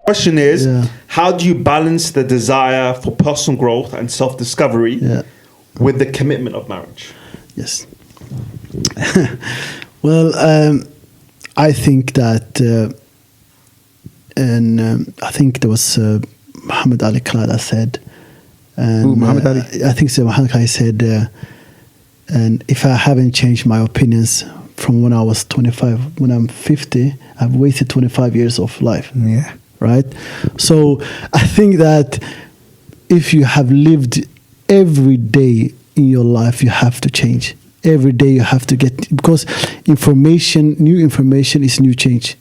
Question is, how do you balance the desire for personal growth and self-discovery with the commitment of marriage? Yes. Well, I think that, I think there was Muhammad Ali Khalid that said, and Muhammad Ali? I think so. Muhammad Ali said, and if I haven't changed my opinions from when I was 25, when I'm 50, I've wasted 25 years of life. Yeah. Right? So I think that if you have lived every day in your life, you have to change. Every day you have to get, because new information is new change.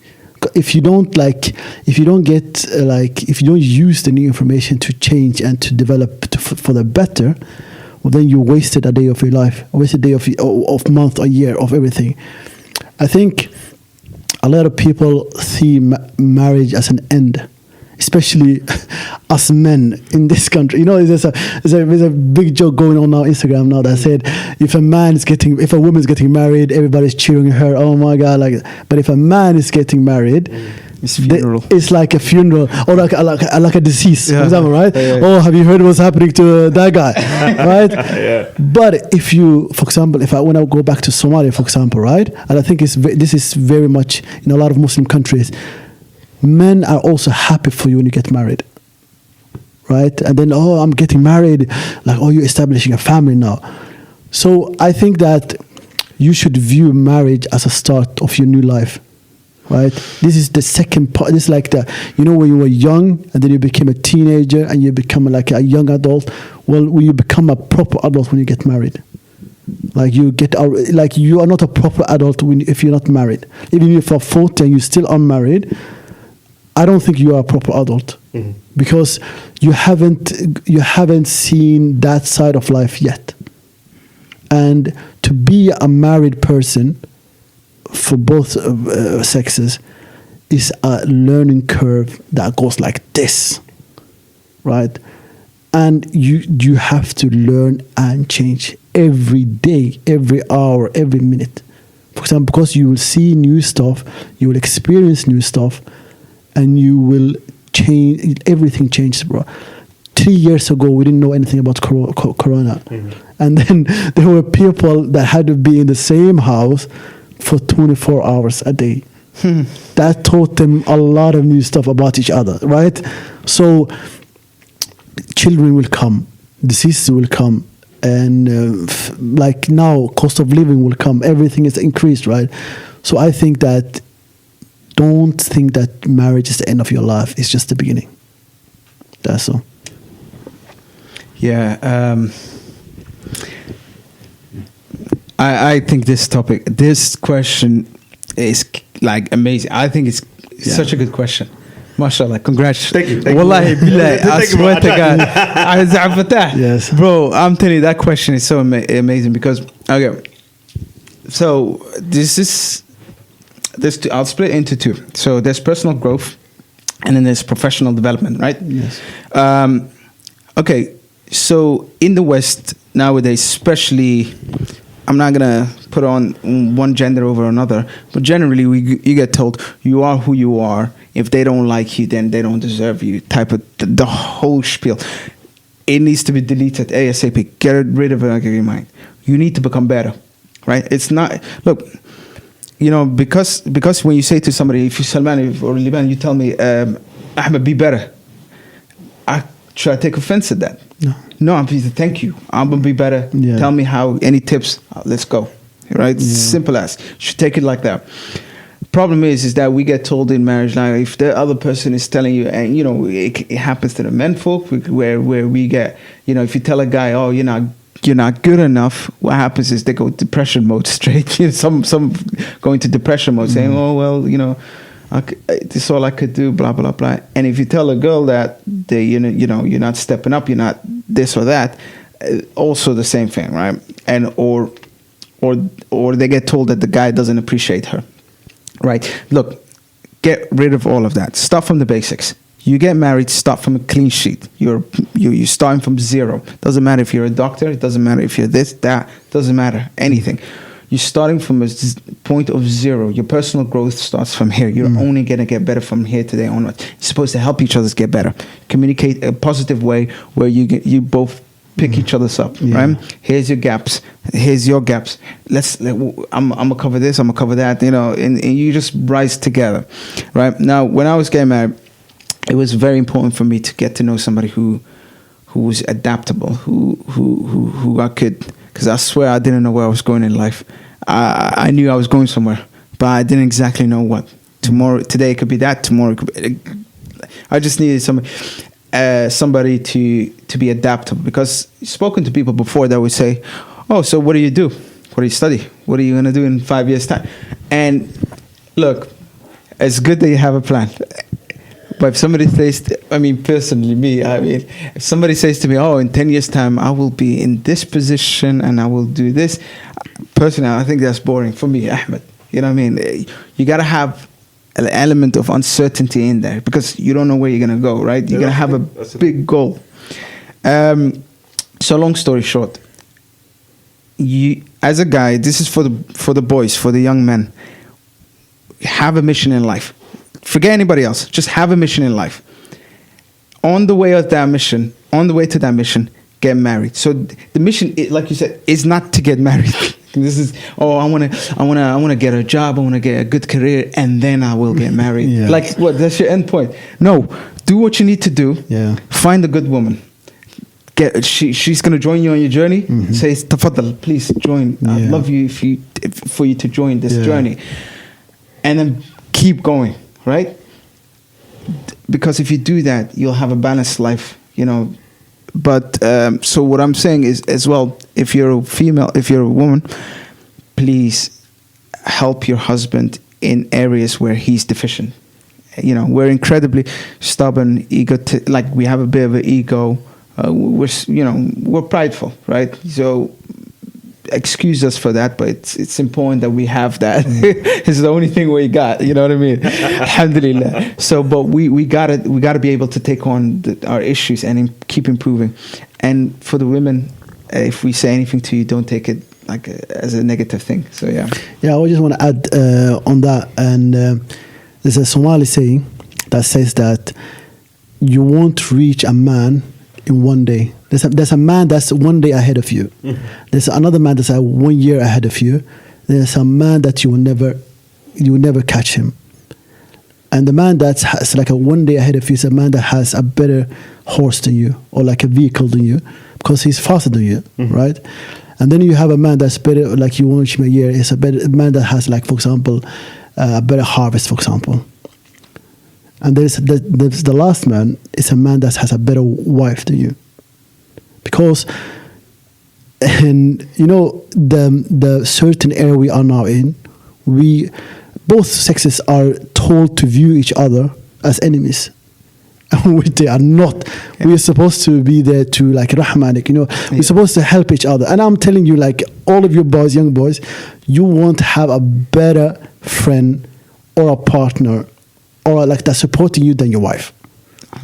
If you don't if you don't use the new information to change and to develop for the better, well, then you wasted a day of your life, wasted a day of month, a year, of everything. I think a lot of people see marriage as an end, especially us men in this country. You know, there's a big joke going on now on Instagram now that said, if a woman is getting married, everybody's cheering her. Oh my God! But if a man is getting married, it's funeral. It's like a funeral, or like a decease, for example, right? Yeah. Oh, have you heard what's happening to that guy, right? But if you, for example, when I go back to Somalia, for example, right, and I think this is very much in a lot of Muslim countries, men are also happy for you when you get married, right? And then, oh, I'm getting married, like, oh, you're establishing a family now. So I think that you should view marriage as a start of your new life. Right. This is the second part. This is like when you were young and then you became a teenager and you become like a young adult. Well, when you become a proper adult when you get married, you are not a proper adult if you're not married. Even if you're 40 and you're still unmarried, I don't think you are a proper adult because you haven't seen that side of life yet. And to be a married person, for both sexes, is a learning curve that goes like this, right? And you have to learn and change every day, every hour, every minute. For example, because you will see new stuff, you will experience new stuff, and you will change. Everything changes, bro. 3 years ago, we didn't know anything about corona. And then there were people that had to be in the same house for 24 hours a day. That taught them a lot of new stuff about each other, right? So children will come, diseases will come, and like now, cost of living will come. Everything is increased, right? So I think that, don't think that marriage is the end of your life. It's just the beginning. That's all. Yeah. I think this question is like amazing. I think it's such a good question. MashaAllah, congrats. Thank you. Wallahi, billahi, I swear to God. Yes. Bro, I'm telling you, that question is so amazing because, okay, so I'll split it into two. So there's personal growth and then there's professional development, right? Yes. Okay, so in the West nowadays, especially, I'm not going to put on one gender over another, but generally you get told you are who you are. If they don't like you, then they don't deserve you, type of the whole spiel. It needs to be deleted ASAP. Get rid of it out of your mind. You need to become better, right? It's not, look, because when you say to somebody, if you're Salman or Liban, you tell me, Ahmed, be better. Should I take offense at that? No, I'm pleased. Thank you. I'm going to be better. Yeah. Tell me how, any tips. Let's go. Right? Yeah. Simple as. You should take it like that. Problem is that we get told in marriage now, if the other person is telling you, and it happens to the men folk, where we get, if you tell a guy, oh, you're not good enough, what happens is they go depression mode straight. Some go into depression mode, saying, oh, well, this is all I could do, blah, blah, blah. And if you tell a girl that you're not stepping up, you're not this or that, also the same thing, right? And or they get told that the guy doesn't appreciate her, right? Look, get rid of all of that. Start from the basics. You get married, start from a clean sheet. You're starting from zero. Doesn't matter if you're a doctor. It doesn't matter if you're this, that. Doesn't matter anything. you're starting from a point of zero. Your personal growth starts from here. You're only going to get better from here today onward. You're supposed to help each other get better. Communicate a positive way where you both pick each other's up, right? Here's your gaps. Here's your gaps. I'm gonna cover this. I'm gonna cover that. And you just rise together, right? Now, when I was getting married, it was very important for me to get to know somebody who was adaptable, who I could, because I swear I didn't know where I was going in life. I knew I was going somewhere, but I didn't exactly know what. Today it could be that. Tomorrow it could be. I just needed somebody to be adaptable, because I've spoken to people before that would say, "Oh, so what do you do? What do you study? What are you gonna do in 5 years' time?" And look, it's good that you have a plan. But if somebody says, if somebody says to me, "Oh, in 10 years' time, I will be in this position and I will do this," personally, I think that's boring for me, Ahmed. You know what I mean? You got to have an element of uncertainty in there, because you don't know where you're going to go, right? You're going to have a big goal. So long story short, you, as a guy, this is for the boys, for the young men, have a mission in life. Forget anybody else. Just have a mission in life. On the way to that mission, get married. So the mission, like you said, is not to get married. This is, I want to get a job. I want to get a good career, and then I will get married. Yeah. Like what? That's your end point. No, do what you need to do. Yeah. Find a good woman. She's going to join you on your journey. Says, "Tafaddal, please join. I'd love you for you to join this journey," and then keep going. Right? Because if you do that, you'll have a balanced life, But so what I'm saying is, as well, if you're a female, if you're a woman, please help your husband in areas where he's deficient. We're incredibly stubborn, like we have a bit of an ego. We're prideful, right? So excuse us for that, but it's important that we have that. It's the only thing we got, you know what I mean? Alhamdulillah. So, but we gotta be able to take on our issues and keep improving. And for the women, if we say anything to you, don't take it like as a negative thing. So I just want to add on that, and there's a Somali saying that says that you won't reach a man in one day. There's a man that's 1 day ahead of you. There's another man that's 1 year ahead of you. There's a man that you will never catch him. And the man that has like a 1 day ahead of you is a man that has a better horse than you, or like a vehicle than you, because he's faster than you, right? And then you have a man that's better, like you won't reach him a year. It's a man that has, like, for example, a better harvest, for example. And there's the last man is a man that has a better wife than you. Because, and the certain area we are now in, both sexes are told to view each other as enemies, which they are not. Yeah. We're supposed to be there to, like, rahmanik, we're supposed to help each other. And I'm telling you, like, all of you boys, young boys, you won't have a better friend or a partner or like that supporting you than your wife.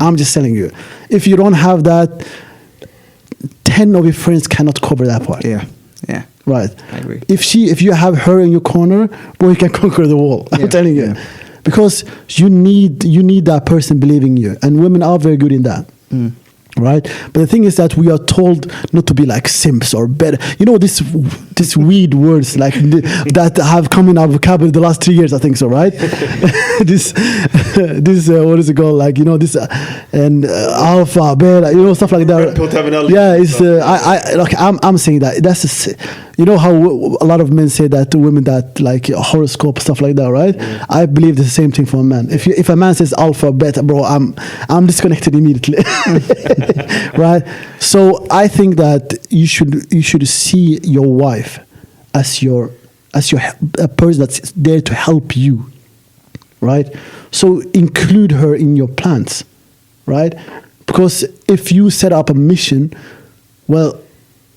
I'm just telling you. If you don't have that, 10 of your friends cannot cover that part. Yeah. Right. I agree. If you have her in your corner, boy, you can conquer the wall. I'm telling you. Yeah. Because you need that person believing you. And women are very good in that. Right? But the thing is that we are told not to be like simps or better. This weird words like that have come in our vocabulary the last 3 years, I think so, right? this what is it called? Like, this and alpha, beta, stuff like that. Yeah, it's I'm saying that that's how a lot of men say that to women, that like horoscope stuff like that, right? Yeah. I believe the same thing for a man. If a man says alpha, beta, bro, I'm disconnected immediately. Right? So I think that you should see your wife as a person that's there to help you, right? So include her in your plans, right? Because if you set up a mission, well,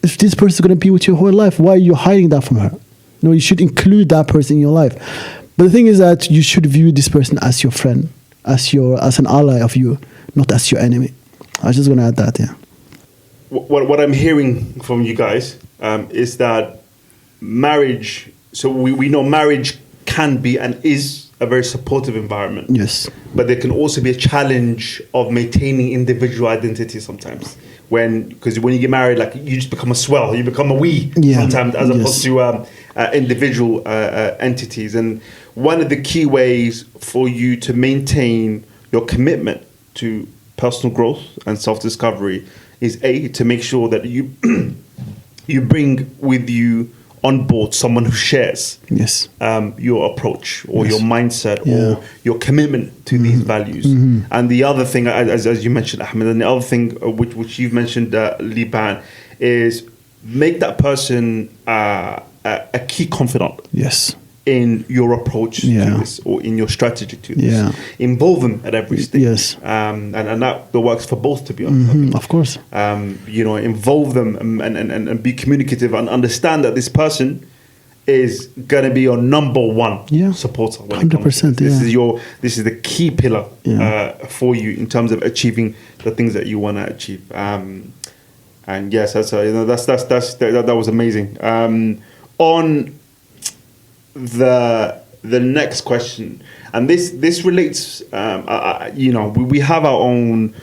if this person is going to be with you your whole life, why are you hiding that from her? You should include that person in your life. But the thing is that you should view this person as your friend, as an ally of you, not as your enemy. I was just going to add that, yeah. What I'm hearing from you guys is that marriage so we know marriage can be and is a very supportive environment. Yes. But there can also be a challenge of maintaining individual identity sometimes. Because when you get married, like you just become a swell, you become a we sometimes, as opposed to individual entities. And one of the key ways for you to maintain your commitment to personal growth and self-discovery is to make sure that you you bring with you on board someone who shares your approach or your mindset or your commitment to these values. And the other thing, as you mentioned, Ahmed, and the other thing which you've mentioned, Liban, is make that person a key confidant. Yes. In your approach to this or in your strategy to this. Involve them at every stage. Yes. And that works for both, to be honest. Of course. Involve them and be communicative and understand that this person is going to be your number one supporter. 100%. This is the key pillar for you in terms of achieving the things that you want to achieve. And yes, that was amazing. On the next question, and this relates, we have our own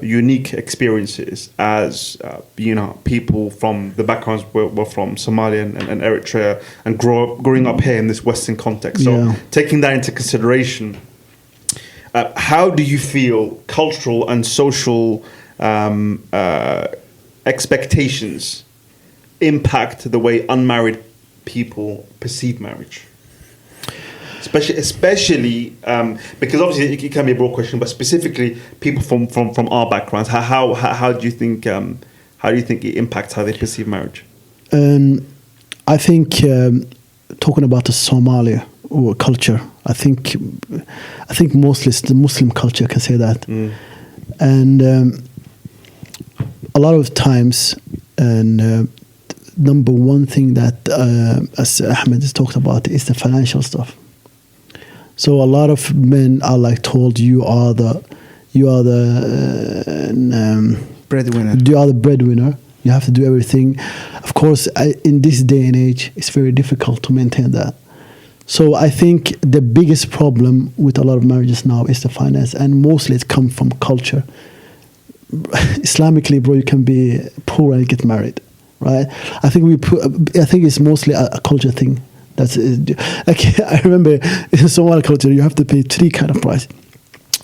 unique experiences as people from the backgrounds we're from, Somalia and Eritrea, and growing up here in this Western context. So taking that into consideration, how do you feel cultural and social expectations impact the way unmarried people perceive marriage? Especially because obviously it can be a broad question, but specifically people from our backgrounds, how do you think it impacts how they perceive marriage? I think talking about the Somali or culture, I think mostly it's the Muslim culture, can say that, and a lot of times, and number one thing that, as Ahmed has talked about, is the financial stuff. So a lot of men are like told, you are the breadwinner. You are the breadwinner. You have to do everything. Of course, in this day and age, it's very difficult to maintain that. So I think the biggest problem with a lot of marriages now is the finance, and mostly it comes from culture. Islamically, bro, you can be poor and get married. Right, I think it's mostly a culture thing. That's like I remember in Somali culture, you have to pay 3 kind of price,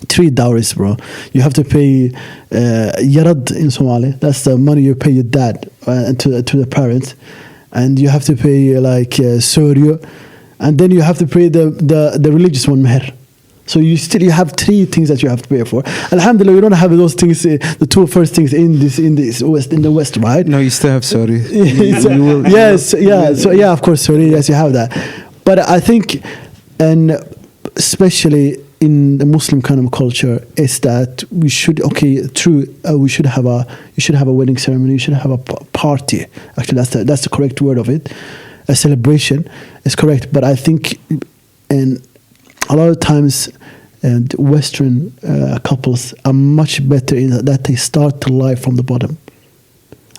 3 dowries, bro. You have to pay yarad in Somali. That's the money you pay your dad and to the parents, and you have to pay like suryo, and then you have to pay the religious one, meher. So you have 3 things that you have to pay for. Alhamdulillah, we don't have those things, the 2 first things in the West, right? No, you still have sorry. So of course, sorry, yes, you have that. But I think, and especially in the Muslim kind of culture, is that we should we should have a wedding ceremony. You should have a party. Actually, that's the correct word of it. A celebration is correct, but I think a lot of times, Western couples are much better in that they start the life from the bottom.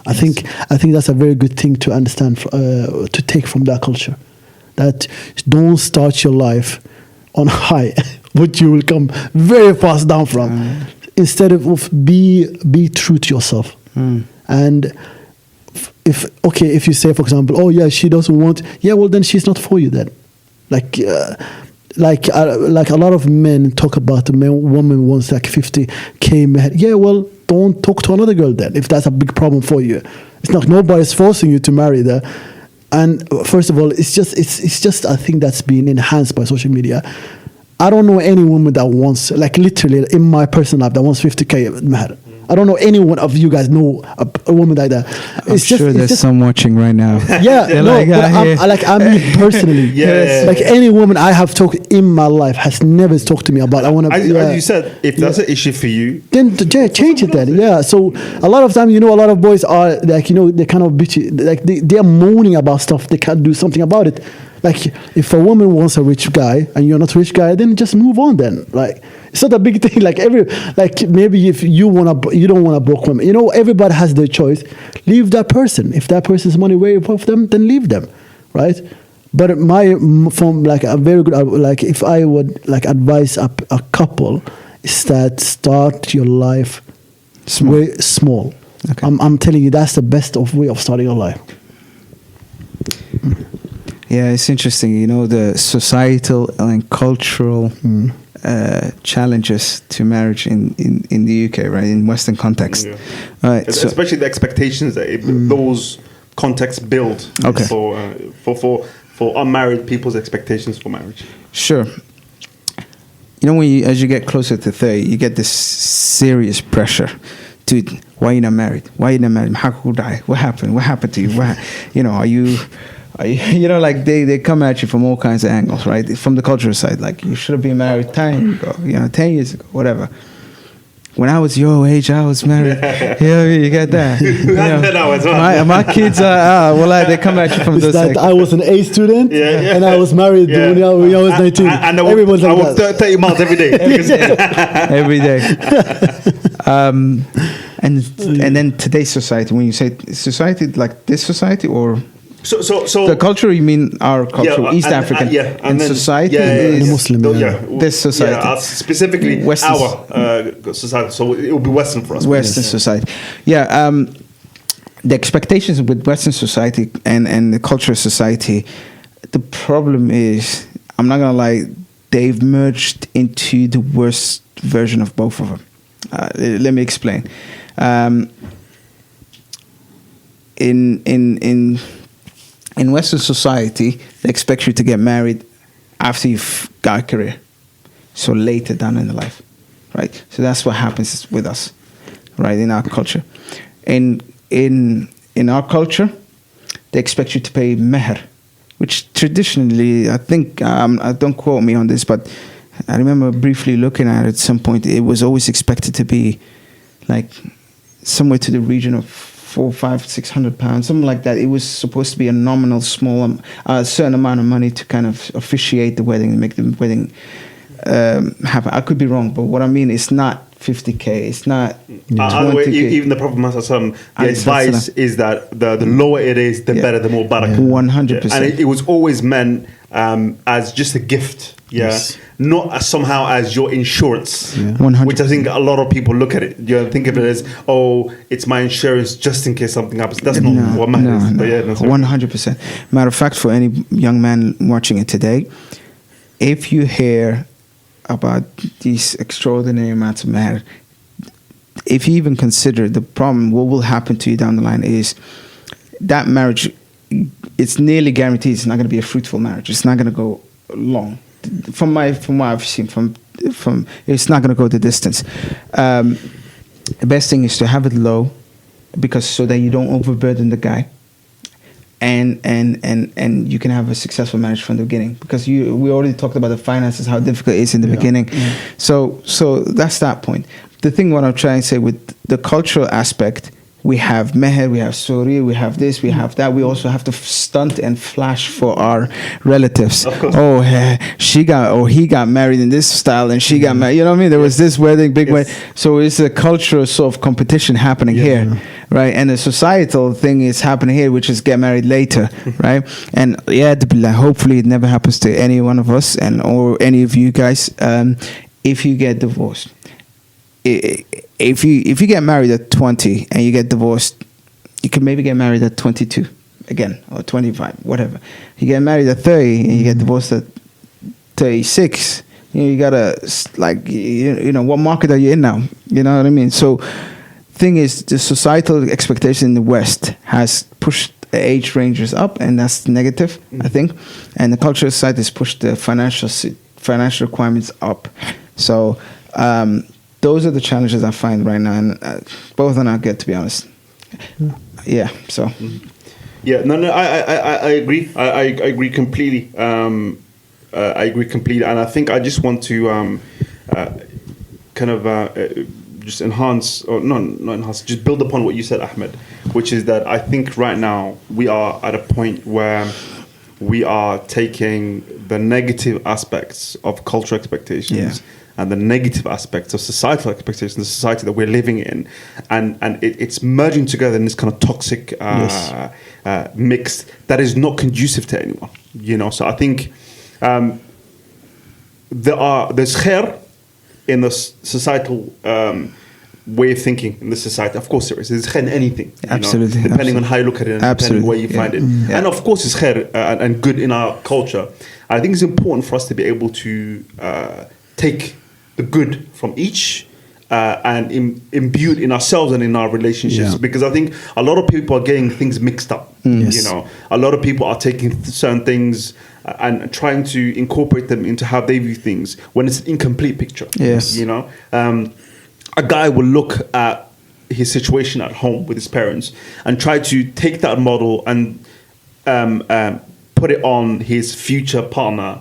I think that's a very good thing to understand, to take from that culture. That don't start your life on high, but you will come very fast down from. Instead of be true to yourself. And if you say, for example, oh yeah, she doesn't want, well then she's not for you then. Like a lot of men talk about woman wants like 50K meher. well, don't talk to another girl then if that's a big problem for you. It's not, nobody's forcing you to marry there. And first of all, it's just a thing that's been enhanced by social media. I don't know any woman that wants, like literally in my personal life, that wants 50K meher. I don't know any one of you guys know a woman like that. I'm sure there's some watching right now. Yeah, I mean personally. Like any woman I have talked in my life has never talked to me about. I want to. As you said, if that's an issue for you, then change it. Then So a lot of times, a lot of boys are like, they kind of bitchy. Like they are moaning about stuff. They can't do something about it. Like if a woman wants a rich guy and you're not a rich guy, then just move on. Then it's not a big thing. Maybe if you don't want a broke woman. Everybody has their choice. Leave that person. If that person's money way above them, then leave them, right? But from like a very good, like if I would like advise a couple, is that start your life small. Okay. I'm telling you, that's the best way of starting your life. Yeah, it's interesting. You know, the societal and cultural challenges to marriage in the UK, right? In Western context, right? Especially the expectations that those contexts build for unmarried people's expectations for marriage. Sure. You know, as you get closer to 30, you get this serious pressure. Dude, why are you not married? Why are you not married? How could I? What happened? What happened to you? You know, are you like they come at you from all kinds of angles, right? From the cultural side, like you should have been married 10 years ago, 10 years ago, whatever. When I was your age, I was married. You get that. My kids are, they come at you from those sides. I was an A student and I was married when I was 19. And I was 30 miles every day. Every day. And then today's society, when you say society, like this society or... So the culture, you mean our culture, East African, and then, society is Muslim, this society, specifically Western, our society. So it will be Western for us. Western society, the expectations with Western society and the cultural society. The problem is, I'm not gonna lie, they've merged into the worst version of both of them. Let me explain. In Western society, they expect you to get married after you've got a career, so later down in the life, right? So that's what happens with us, right? In our culture, in our culture, they expect you to pay meher, which traditionally, I think, don't quote me on this, but I remember briefly looking at it at some point. It was always expected to be like somewhere to the region of £400, £500, £600, something like that. It was supposed to be a nominal, small, certain amount of money to kind of officiate the wedding and make the wedding happen. I could be wrong, but what I mean is not 50k. It's not 20k. Even the Prophet Muhammad, the advice is that the lower it is, the better, the more barakah. 100%. And it was always meant as just a gift. Yes. Not somehow as your insurance, 100%. Which I think a lot of people look at it. You think of it as, it's my insurance just in case something happens. That's not what matters. No. 100%. Matter of fact, for any young man watching it today, if you hear about these extraordinary amounts of matter, if you even consider the problem, what will happen to you down the line is that marriage, it's nearly guaranteed it's not going to be a fruitful marriage. It's not going to go long. From what I've seen, from it's not going to go the distance. The best thing is to have it low, because so that you don't overburden the guy, and you can have a successful marriage from the beginning. Because we already talked about the finances, how difficult it is in the beginning. So that's that point. The thing what I'm trying to say with the cultural aspect, we have meher, we have suri, we have this, we have that. We also have to stunt and flash for our relatives. Of course. He got married in this style, and she got married. You know what I mean? There was this wedding, big wedding. So it's a cultural sort of competition happening here, right? And the societal thing is happening here, which is get married later, right? And hopefully it never happens to any one of us or any of you guys. If you get divorced. If you get married at 20 and you get divorced, you can maybe get married at 22 again, or 25, whatever. You get married at 30 and you get divorced at 36. You gotta what market are you in now? You know what I mean? So, thing is, the societal expectation in the West has pushed the age ranges up, and that's negative, I think. And the cultural side has pushed the financial requirements up. So. Those are the challenges I find right now, and both are not good, to be honest. Yeah. So. I agree. I agree completely. I agree completely, and I think I just want to just enhance, or not enhance, just build upon what you said, Ahmed, which is that I think right now we are at a point where we are taking the negative aspects of cultural expectations. And the negative aspects of societal expectations, the society that we're living in, and it's merging together in this kind of toxic mix that is not conducive to anyone. So I think there's khair in the societal way of thinking in the society. Of course there is. There's khair in anything. Absolutely. Depending on how you look at it and depending on where you find it. Yeah. And of course it's khair and good in our culture. I think it's important for us to be able to take the good from each and imbue it in ourselves and in our relationships, because I think a lot of people are getting things mixed up. A lot of people are taking certain things and trying to incorporate them into how they view things when it's an incomplete picture. A guy will look at his situation at home with his parents and try to take that model and put it on his future partner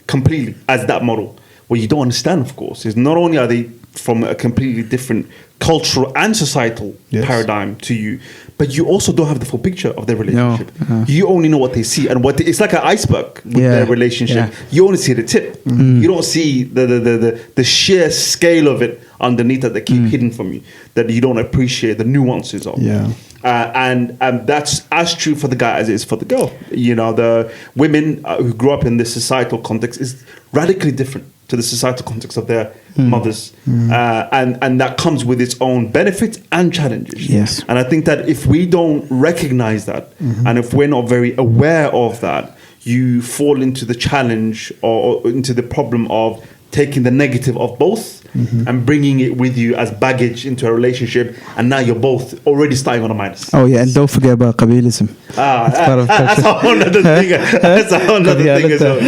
completely as that model. What you don't understand, of course, is not only are they from a completely different cultural and societal paradigm to you, but you also don't have the full picture of their relationship. You only know what they see, and it's like an iceberg with their relationship. You only see the tip. You don't see the sheer scale of it underneath that they keep hidden from you, that you don't appreciate the nuances of. And that's as true for the guy as it is for the girl. The women who grew up in this societal context is radically different to the societal context of their mothers. And that comes with its own benefits and challenges. And I think that if we don't recognize that, and if we're not very aware of that, you fall into the challenge or into the problem of taking the negative of both and bringing it with you as baggage into a relationship, and now you're both already starting on a minus. Oh yeah, and don't forget about Qabilism. That's a whole other thing. That's a whole other thing as well.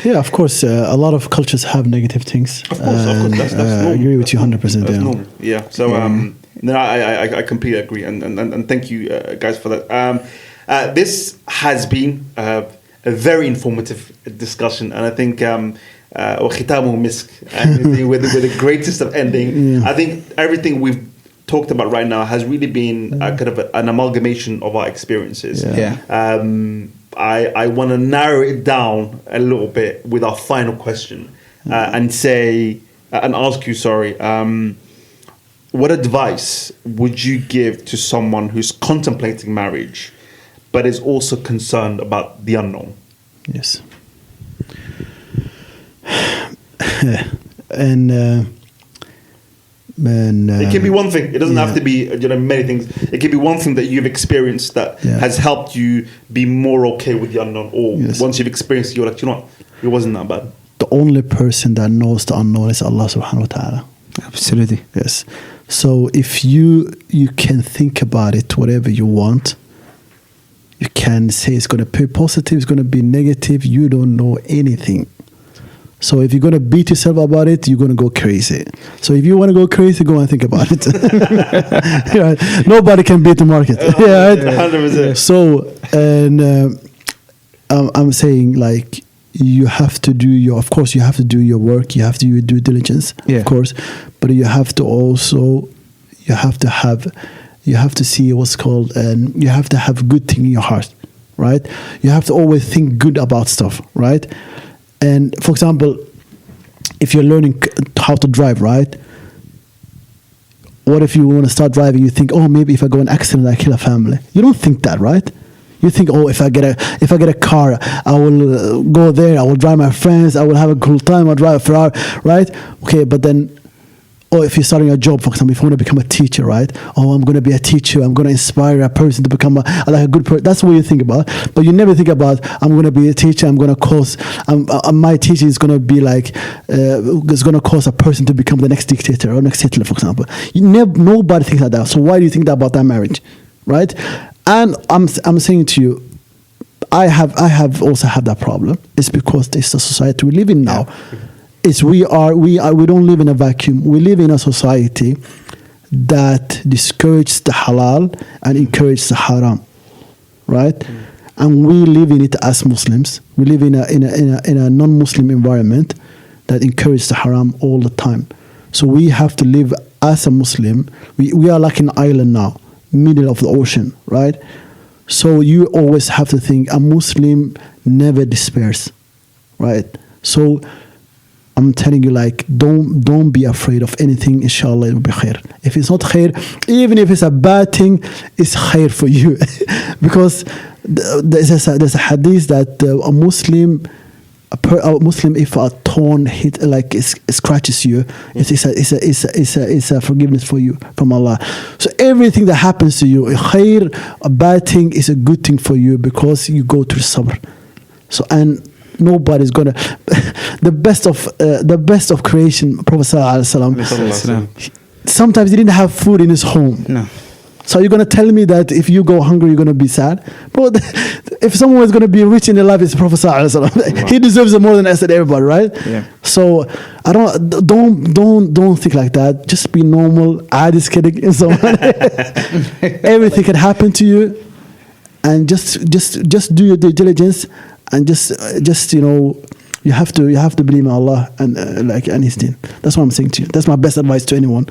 Yeah, of course, a lot of cultures have negative things. Of course, that's normal. I agree with you 100%. That's normal. Yeah. So no, I completely agree, and thank you guys for that. This has been a very informative discussion, and I think وختامه مسك, and with the greatest of ending. I think everything we've talked about right now has really been kind of an amalgamation of our experiences. I want to narrow it down a little bit with our final question and ask you, what advice would you give to someone who's contemplating marriage but is also concerned about the unknown? Yes. And it can be one thing. It doesn't have to be many things. It can be one thing that you've experienced that has helped you be more okay with the unknown, or once you've experienced it, you're like, it wasn't that bad. The only person that knows the unknown is Allah subhanahu wa ta'ala. Absolutely. Yes. So if you can think about it whatever you want, you can say it's going to be positive, it's going to be negative, you don't know anything. So if you're going to beat yourself about it, you're going to go crazy. So if you want to go crazy, go and think about it. Nobody can beat the market. 100%. So, and I'm saying, like, you have to do your work, you have to do your due diligence, of course, but you have to see what's called, and you have to have a good thing in your heart, right? You have to always think good about stuff, right? And for example, if you're learning how to drive, right? What if you want to start driving? You think, oh, maybe if I go in an accident, I kill a family. You don't think that, right? You think, oh, if I get a car, I will go there. I will drive my friends. I will have a cool time. I'll drive a Ferrari, right? Okay, but then, or if you're starting a job, for example, if you want to become a teacher, right? Oh, I'm going to be a teacher. I'm going to inspire a person to become a good person. That's what you think about. But you never think about, I'm going to be a teacher. I'm going to cause, my teaching is going to be like, it's going to cause a person to become the next dictator or next Hitler, for example. Nobody thinks like that. So why do you think that about that marriage, right? And I'm saying to you, I have also had that problem. It's because it's the society we live in now. We don't live in a vacuum. We live in a society that discourages the halal and encourages the haram, right? And we live in it as Muslims. We live in a non-Muslim environment that encourages the haram all the time. So we have to live as a Muslim. We are like an island now, middle of the ocean, right? So you always have to think a Muslim never despairs, right? So I'm telling you, like, don't be afraid of anything. Inshallah, it will be khair. If it's not khair, even if it's a bad thing, it's khair for you. Because there's a hadith that a Muslim, if a thorn scratches you, it's a forgiveness for you from Allah. So everything that happens to you, a bad thing is a good thing for you because you go through sabr. So and nobody's gonna the best of creation, Prophet Sallallahu Alaihi Wasallam. Sometimes he didn't have food in his home. No. So you're gonna tell me that if you go hungry, you're gonna be sad? But if someone is gonna be rich in their life, it's Prophet Sallallahu Alaihi Wasallam. He deserves it more than us and everybody, right? Yeah. So I don't think like that. Just be normal. I just kidding. And so everything can happen to you, and just do your due diligence, and just you have to believe in Allah and and His deen. That's what I'm saying to you. That's my best advice to anyone.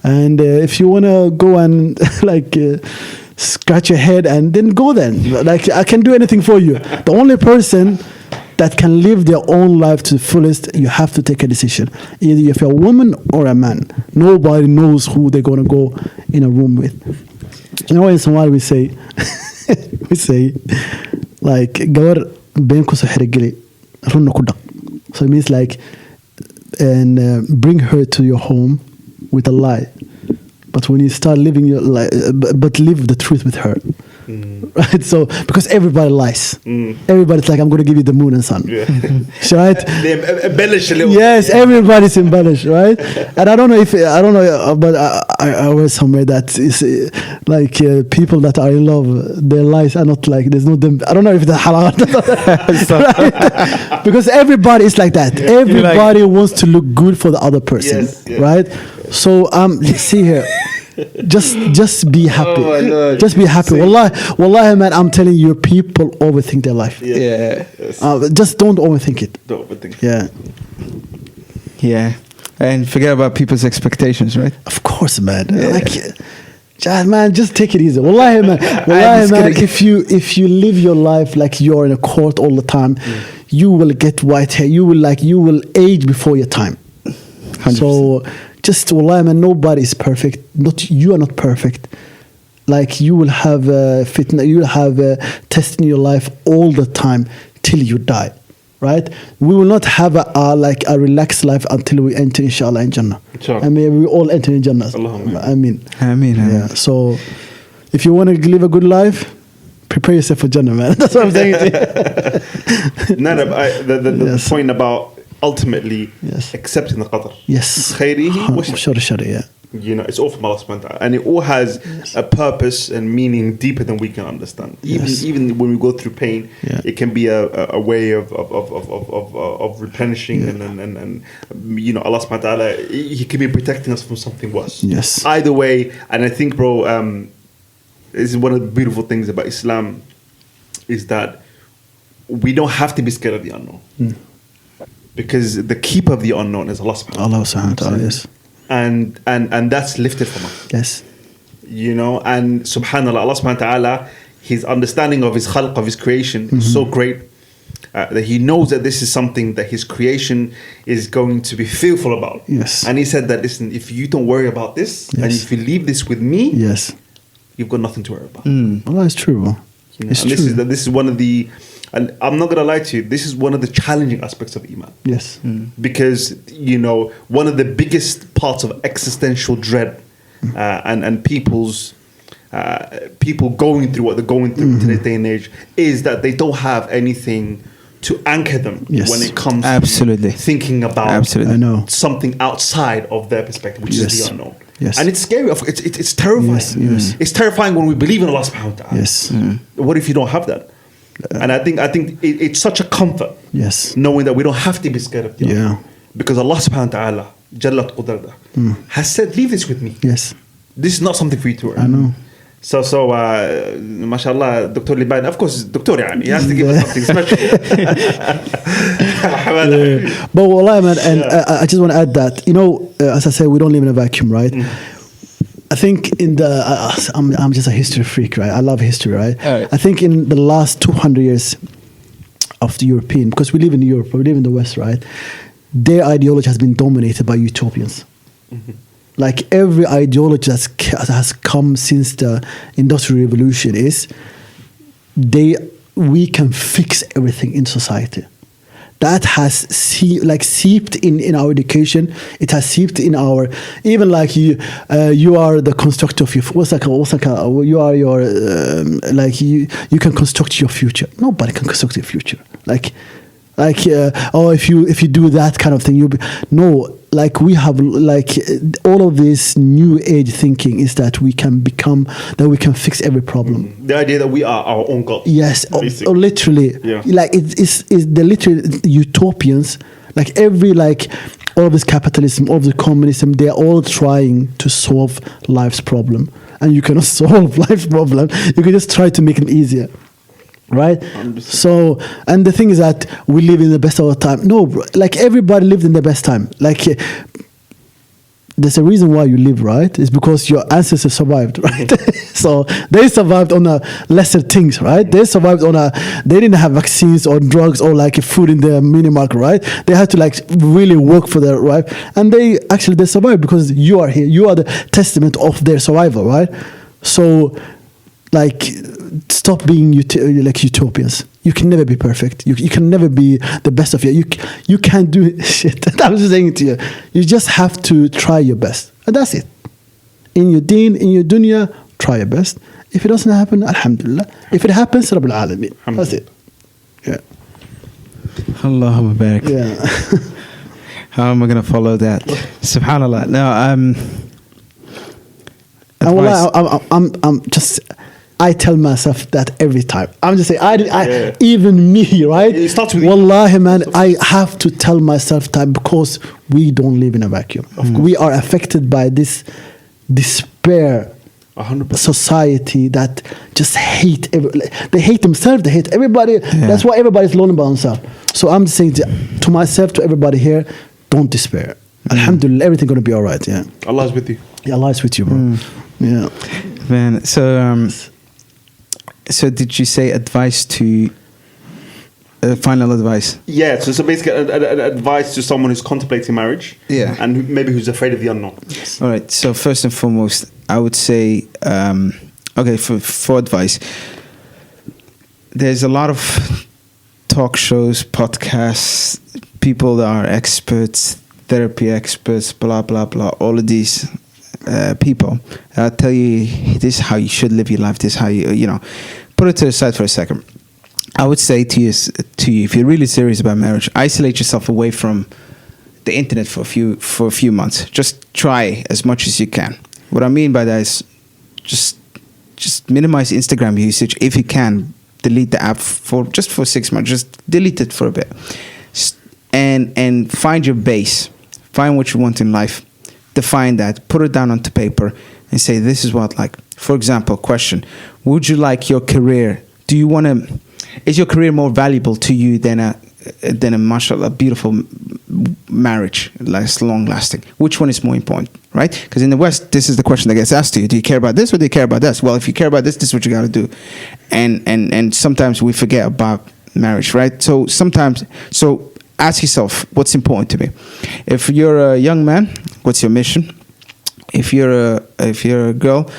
And if you wanna go and scratch your head, and then go then. I can do anything for you. The only person that can live their own life to the fullest, you have to take a decision. Either if you're a woman or a man. Nobody knows who they're gonna go in a room with. In Somali we say gawar been kusoo xerigeli runna ku dhaq. So it means and bring her to your home with a lie, but when you start living your life, but live the truth with her, right? So because everybody lies, everybody's like, I'm going to give you the moon and sun, right? They embellish a little. Yes, everybody's embellished, right? And I don't know, but I read somewhere that is people that are in love, their lies are not there's no. I don't know if they're halal, right? Because everybody is like that. Yeah. Everybody wants to look good for the other person, right? So see here. Just be happy. Oh, just be happy. Wallahi, man, I'm telling you, people overthink their life. Yeah. Just don't overthink it. Don't overthink. Yeah. Yeah. And forget about people's expectations, right? Of course, man. Man, just take it easy. Wallahi, man. If you live your life like you're in a court all the time, you will get white hair. You will age before your time. 100%. So just wallahi, man, nobody is perfect. You are not perfect. You will have fitna, you will have test in your life all the time till you die, right? We will not have a relaxed life until we enter, inshallah, in Jannah. Sure. I mean, we all enter in Jannah. I mean. Yeah. So if you want to live a good life, prepare yourself for Jannah, man. That's what I'm saying to you. The point about ultimately accepting the qadr. Yes. Khairihi wa sharrihi, yeah. It's all from Allah subhanahu wa ta'ala. And it all has a purpose and meaning deeper than we can understand. Even when we go through pain, it can be a way of replenishing and Allah subhanahu wa ta'ala, He can be protecting us from something worse. Yes. Either way, and I think, bro, this is one of the beautiful things about Islam, is that we don't have to be scared of the unknown. Because the keeper of the unknown is Allah subhanahu wa ta'ala. Yes. And that's lifted from us. Yes. And subhanAllah, Allah subhanahu wa ta'ala, His understanding of His khalq, of His creation, is so great that He knows that this is something that His creation is going to be fearful about. Yes. And He said that, listen, if you don't worry about this, and if you leave this with me, you've got nothing to worry about. Well, that's true, bro. It's true. This is one of the, and I'm not going to lie to you, this is one of the challenging aspects of Iman. Yes. Because, one of the biggest parts of existential dread and people going through what they're going through in today's day and age is that they don't have anything to anchor them when it comes to thinking about something outside of their perspective, which is the unknown. Yes. And it's scary. It's terrifying. Yes. It's terrifying when we believe in Allah subhanahu wa ta'ala. Yes. What if you don't have that? And I think it's such a comfort. Yes. Knowing that we don't have to be scared of the unknown. Because Allah subhanahu wa ta'ala, Jallat Qudrada, has said, leave this with me. Yes. This is not something for you to worry. I know. So, mashallah, Dr. Liban, of course, Dr. he has to give us something special. But wallahi, man, and I just want to add that, as I said, we don't live in a vacuum, right? I think I'm just a history freak, right? I love history, right? I think in the last 200 years of the European, because we live in Europe, we live in the West, right? Their ideology has been dominated by utopians. Every ideology that has come since the Industrial Revolution is we can fix everything in society. That has seeped in our education. It has seeped in our, even like you are the constructor of your, you are your, you can construct your future. Nobody can construct your future. If you do that kind of thing, we have all of this new age thinking is that we can fix every problem. The idea that we are our own God. Yes, or literally. Yeah. It's the literal utopians. All of this capitalism, all of the communism, they're all trying to solve life's problem, and you cannot solve life's problem. You can just try to make them easier. Right. 100%. So, and the thing is that we live in the best of our time. No, bro. Everybody lived in the best time. There's a reason why you live, right? It's because your ancestors survived, right? So they survived on lesser things, right? They survived they didn't have vaccines or drugs or food in the mini market, right? They had to really work for their right, and they survived because you are here. You are the testament of their survival, right? So, stop being utopians. You can never be perfect. You can never be the best of you. You can't do shit. I'm just saying to you. You just have to try your best. And that's it. In your deen, in your dunya, try your best. If it doesn't happen, alhamdulillah. If it happens, Rabbil Alameen. That's it. Yeah. Allahumma barik. Yeah. How am I going to follow that? Subhanallah. Now, I'm just... I tell myself that every time. I'm just saying, even me, right? It starts with Wallahi, man, I have to tell myself that because we don't live in a vacuum. We are affected by this despair 100%. society that just hate. They hate themselves. They hate everybody. Yeah. That's why everybody's lonely by themselves. So I'm just saying to myself, to everybody here, don't despair. Alhamdulillah, everything's going to be all right. Yeah. Allah is with you. Yeah, Allah is with you, bro. Yeah. Man, so did you say advice to final advice? Yeah, so basically advice to someone who's contemplating marriage. Yeah. And maybe who's afraid of the unknown. Yes. All right. So first and foremost, I would say, for advice, there's a lot of talk shows, podcasts, people that are experts, therapy experts, blah, blah, blah, all of these people. I'll tell you, this is how you should live your life. This is how you put it to the side for a second. I would say to you, if you're really serious about marriage, isolate yourself away from the internet for a few months. Just try as much as you can. What I mean by that is just minimize Instagram usage if you can. Delete the app for 6 months. Just delete it for a bit, and find your base. Find what you want in life. Define that. Put it down onto paper and say, this is what like. For example, question: would you like your career? Do you want to? Is your career more valuable to you than a mashallah beautiful marriage, long lasting? Which one is more important, right? Because in the West, this is the question that gets asked to you: do you care about this or do you care about this? Well, if you care about this is what you got to do. And sometimes we forget about marriage, right? So ask yourself, what's important to me? If you're a young man, what's your mission? If you're a girl,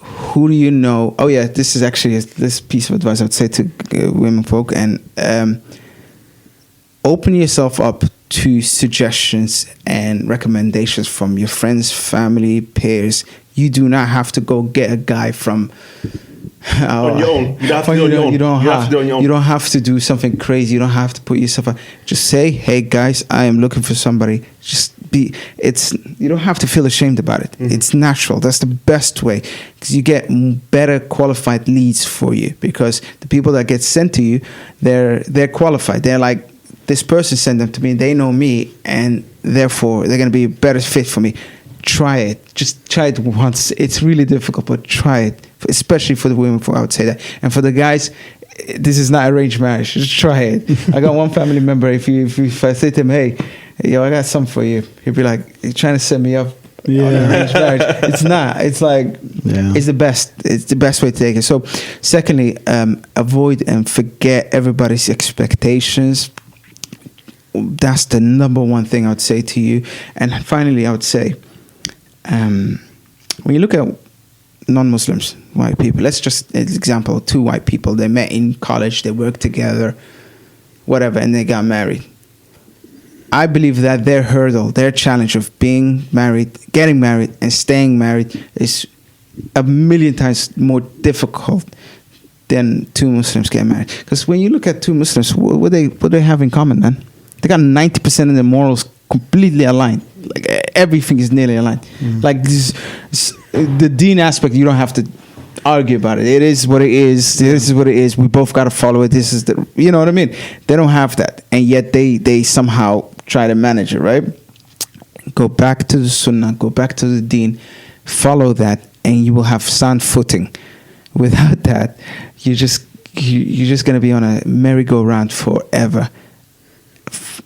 who do you know? Oh yeah, this is actually this piece of advice I would say to women folk, and open yourself up to suggestions and recommendations from your friends, family, peers. You do not have to go get a guy from on your own. You don't have to do it on your own. You don't have to do something crazy. You don't have to put yourself out. Just say, hey guys, I am looking for somebody. You don't have to feel ashamed about it. Mm-hmm. It's natural. That's the best way, because you get better qualified leads for you, because the people that get sent to you, they're qualified. They're like, this person sent them to me, they know me, and therefore they're going to be a better fit for me. Try it. Just try it once. It's really difficult, but try it, especially for the women. I would say that. And for the guys, this is not arranged marriage. Just try it. I got one family member, if I say to him, hey, yo, I got something for you, he'd be like, you're trying to set me up on arranged marriage. It's not. It's like, it's the best. It's the best way to take it. So secondly, avoid and forget everybody's expectations. That's the number one thing I would say to you. And finally, I would say, when you look at non-Muslims, white people. Let's just, as example, 2 white people. They met in college, they worked together, whatever, and they got married. I believe that their hurdle, their challenge of being married, getting married, and staying married is a million times more difficult than 2 Muslims getting married. Because when you look at 2 Muslims, what they have in common, man? They got 90% of their morals completely aligned. Like everything is nearly aligned. Like the deen aspect, you don't have to argue about it. It is what it is. This is what it is. We both got to follow it. This is the, you know what I mean? They don't have that, and yet they somehow try to manage it, right? Go back to the sunnah, go back to the deen, follow that, and you will have sound footing. Without that, you're just going to be on a merry-go-round forever.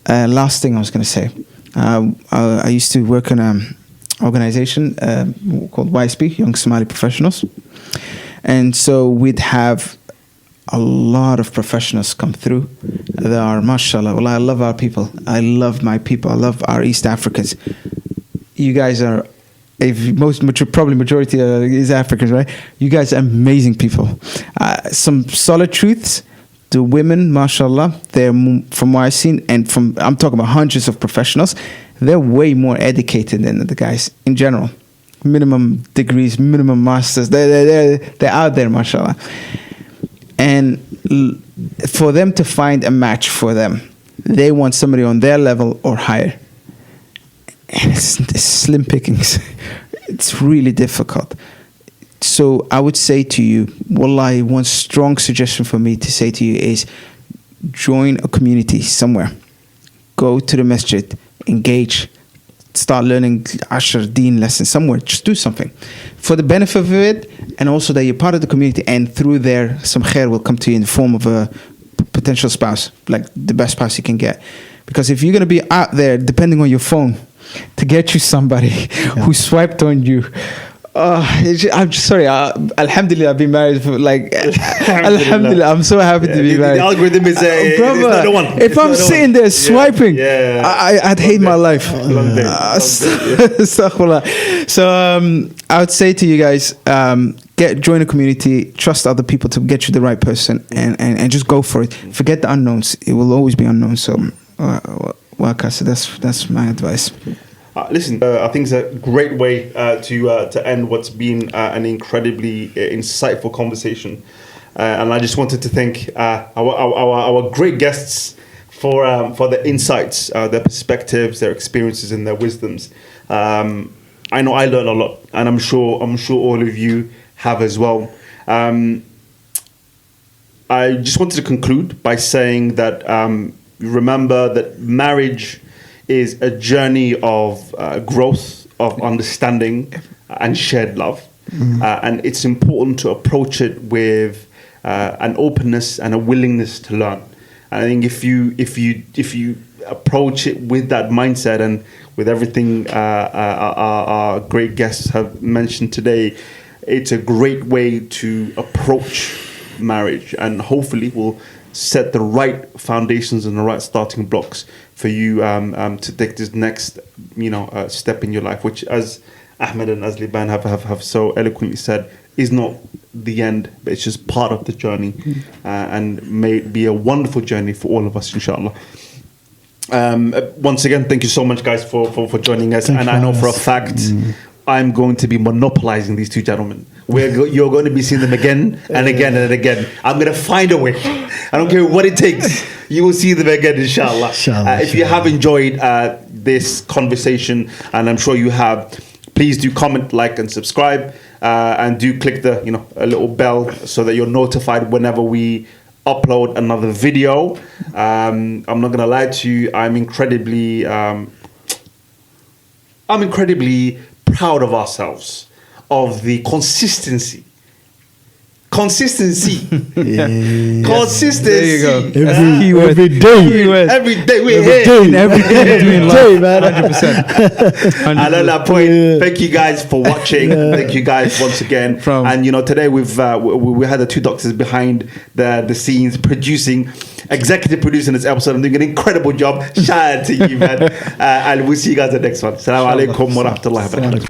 Last thing I was going to say, I used to work in an organization called YSP, Young Somali Professionals. And so we'd have a lot of professionals come through. There are, mashallah, well, I love our people. I love my people. I love our East Africans. You guys are, probably majority is Africans, right? You guys are amazing people. Some solid truths. The women, mashallah, they're, from what I've seen, and I'm talking about hundreds of professionals, they're way more educated than the guys in general. Minimum degrees, minimum masters, they're out there, mashallah. And for them to find a match for them, they want somebody on their level or higher. And it's slim pickings. It's really difficult. So I would say to you, wallahi, one strong suggestion for me to say to you is join a community somewhere. Go to the masjid, engage, start learning Ashar Deen lessons somewhere. Just do something for the benefit of it, and also that you're part of the community, and through there, some khair will come to you in the form of a potential spouse, like the best spouse you can get. Because if you're going to be out there depending on your phone to get you somebody who swiped on you, I'm just sorry. Alhamdulillah, I've been married for Alhamdulillah, I'm so happy to be married. The algorithm is brother, the one. If I'm sitting there swiping, I'd hate my life. So I would say to you guys, join a community, trust other people to get you the right person, and just go for it. Forget the unknowns. It will always be unknown. So, so that's my advice. Listen, I think it's a great way to end what's been an incredibly insightful conversation, and I just wanted to thank our great guests for their insights, their perspectives, their experiences, and their wisdoms. I know I learned a lot, and I'm sure all of you have as well. I just wanted to conclude by saying that remember that marriage is a journey of growth, of understanding, and shared love. And it's important to approach it with an openness and a willingness to learn. And I think if you approach it with that mindset and with everything our great guests have mentioned today, it's a great way to approach marriage, and hopefully will set the right foundations and the right starting blocks for you to take this next step in your life, which, as Ahmed and as Liban have so eloquently said, is not the end, but it's just part of the journey, and may be a wonderful journey for all of us, inshallah. Once again, thank you so much, guys, for joining us. And I know for a fact I'm going to be monopolizing these 2 gentlemen. You're going to be seeing them again and again and again. I'm going to find a way. I don't care what it takes. You will see them again, inshallah. If you have enjoyed this conversation, and I'm sure you have, please do comment, like, and subscribe, and do click the a little bell so that you're notified whenever we upload another video. I'm not going to lie to you. I'm incredibly proud of ourselves, of the consistency. Consistency. There you go. Every day. We're here. Every day doing life, man. 100%. And on that point, thank you guys for watching. Thank you guys once again. And today we had the 2 doctors behind the scenes, executive producing this episode. I'm doing an incredible job. Shout out to you, man. And we'll see you guys at the next one. Assalamu alaikum wa rahmatullahi wa barakatuh.